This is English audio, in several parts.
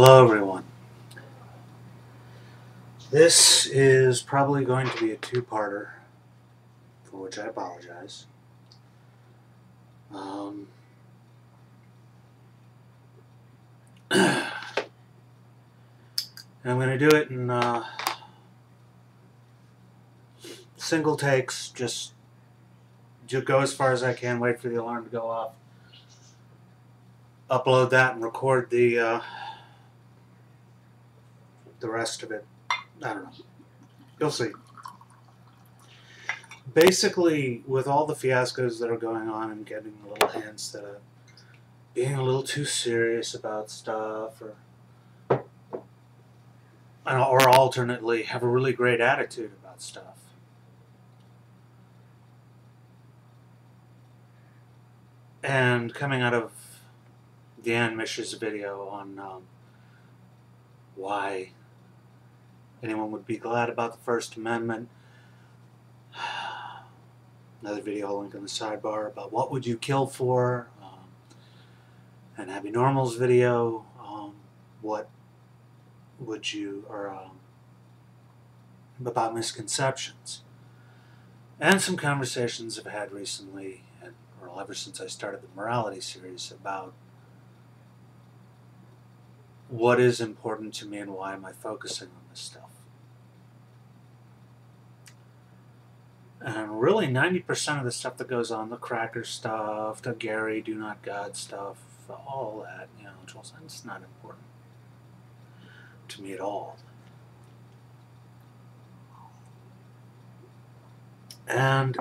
Hello everyone. This is probably going to be a two-parter, for which I apologize. And I'm going to do it in single takes, just go as far as I can, wait for the alarm to go off, upload that and record the rest of it. I don't know. You'll see. Basically, with all the fiascos that are going on, I'm getting little hints that I'm being a little too serious about stuff, or alternately have a really great attitude about stuff. And coming out of TheAnMish's video on why anyone would be glad about the First Amendment, another video I'll link in the sidebar about what would you kill for, and Abby Normal's video, what would you, about misconceptions, and some conversations I've had recently, or ever since I started the morality series, about what is important to me and why am I focusing on this stuff. And really 90% of the stuff that goes on, the cracker stuff, the Gary Do Not God stuff, all that, it's not important to me at all. And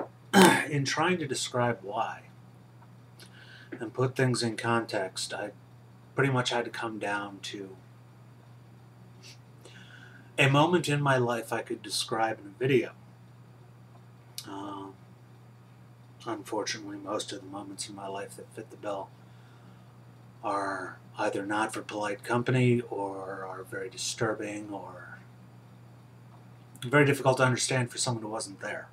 in trying to describe why and put things in context, I pretty much had to come down to a moment in my life I could describe in a video. Unfortunately, most of the moments in my life that fit the bill are either not for polite company, or are very disturbing, or very difficult to understand for someone who wasn't there.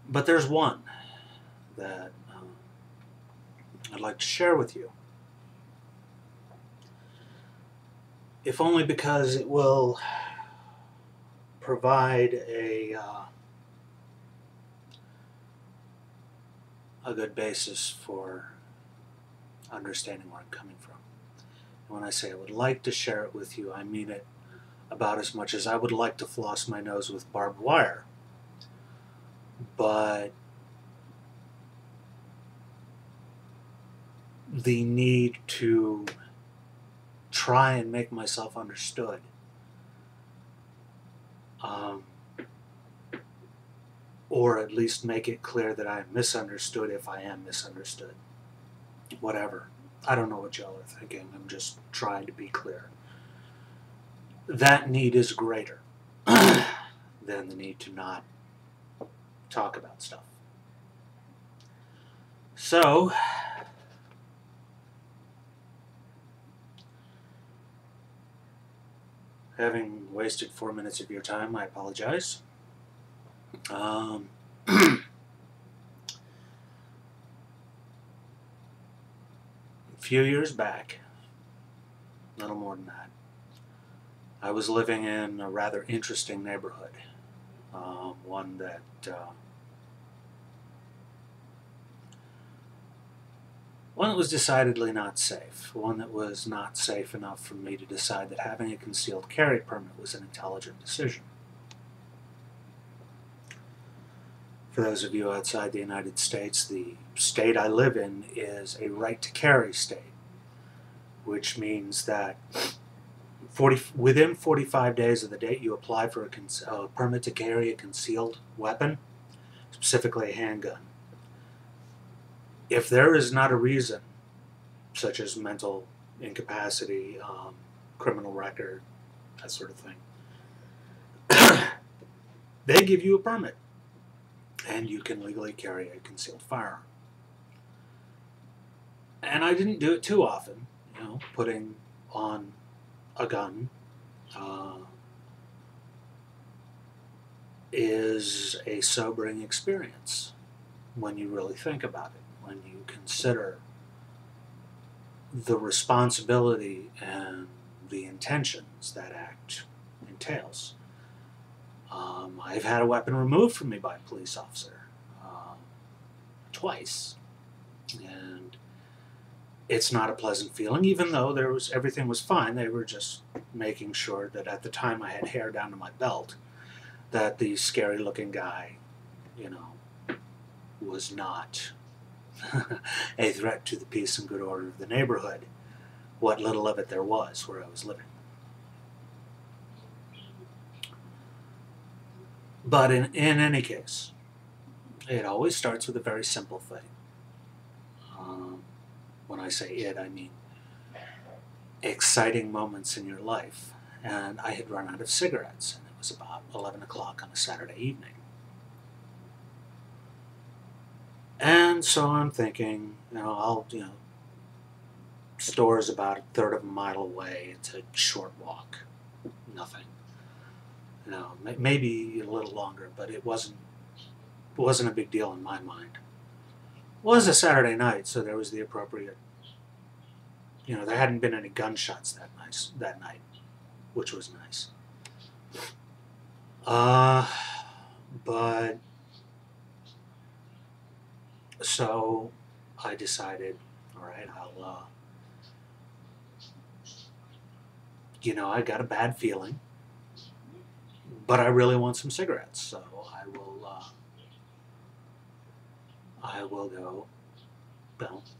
But there's one that I'd like to share with you, if only because it will provide a good basis for understanding where I'm coming from. And when I say I would like to share it with you, I mean it about as much as I would like to floss my nose with barbed wire. But the need to try and make myself understood, or at least make it clear that I am misunderstood if I am misunderstood. Whatever. I don't know what y'all are thinking. I'm just trying to be clear. That need is greater than the need to not talk about stuff. So, having wasted 4 minutes of your time, I apologize. A few years back, a little more than that, I was living in a rather interesting neighborhood. One that was decidedly not safe. One that was not safe enough for me to decide that having a concealed carry permit was an intelligent decision. For those of you outside the United States, the state I live in is a right-to-carry state, which means that within 45 days of the date you apply for a permit to carry a concealed weapon, specifically a handgun, if there is not a reason, such as mental incapacity, criminal record, that sort of thing, they give you a permit, and you can legally carry a concealed firearm. And I didn't do it too often. Putting on a gun is a sobering experience when you really think about it, when you consider the responsibility and the intentions that act entails. I've had a weapon removed from me by a police officer twice, and it's not a pleasant feeling, even though everything was fine. They were just making sure that at the time I had hair down to my belt, that the scary-looking guy, you know, was not a threat to the peace and good order of the neighborhood, what little of it there was where I was living. But in any case, it always starts with a very simple thing. When I say it, I mean exciting moments in your life. And I had run out of cigarettes, and it was about 11 o'clock on a Saturday evening. And so I'm thinking, store's about a third of a mile away. It's a short walk. Nothing. Maybe a little longer, but it wasn't a big deal in my mind. It was a Saturday night, so there was the appropriate, there hadn't been any gunshots that night, which was nice. But so I decided, all right, I got a bad feeling, but I really want some cigarettes, so I will go,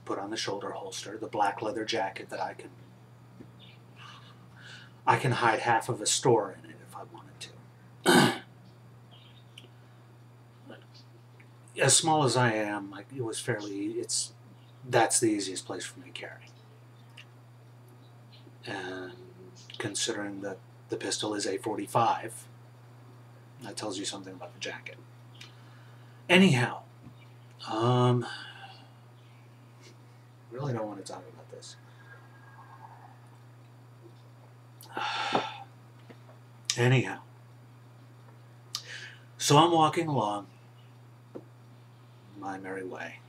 put on the shoulder holster, the black leather jacket that I can hide half of a store in it if I wanted to. As small as I am, it was that's the easiest place for me to carry. And considering that the pistol is a .45, that tells you something about the jacket. Anyhow, really don't want to talk about this. Anyhow, so I'm walking along my merry way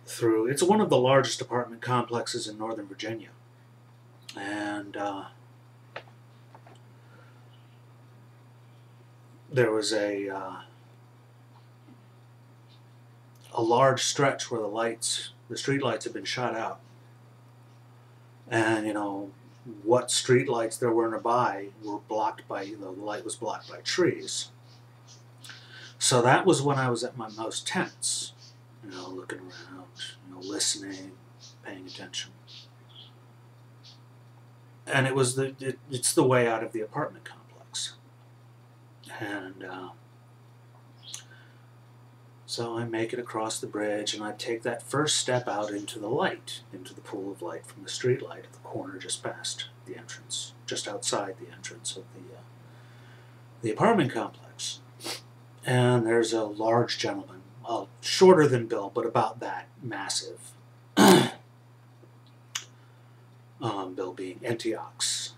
through. It's one of the largest apartment complexes in Northern Virginia, and there was a large stretch where the street lights had been shot out, and what street lights there were nearby were blocked by the light was blocked by trees. So that was when I was at my most tense, looking around, listening, paying attention, and it's the way out of the apartment complex, and so I make it across the bridge, and I take that first step out into the light, into the pool of light from the street light at the corner just past the entrance, just outside the entrance of the apartment complex. And there's a large gentleman, shorter than Bill, but about that massive. Bill being Antiochs,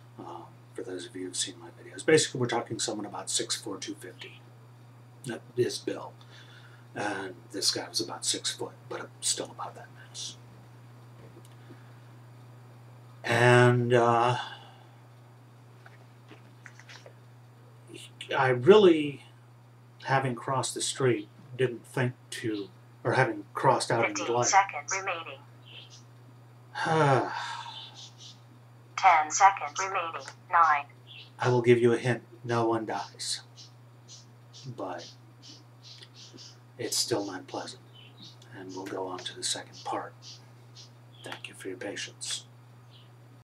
for those of you who've seen my videos. Basically, we're talking someone about 6'4", 250. That is Bill. And this guy was about 6 foot, but still about that mass. And I really, having crossed the street, didn't think to, or having crossed out into the light. 15 seconds remaining. 10 seconds remaining. 9. I will give you a hint. No one dies. But it's still not pleasant. And we'll go on to the second part. Thank you for your patience.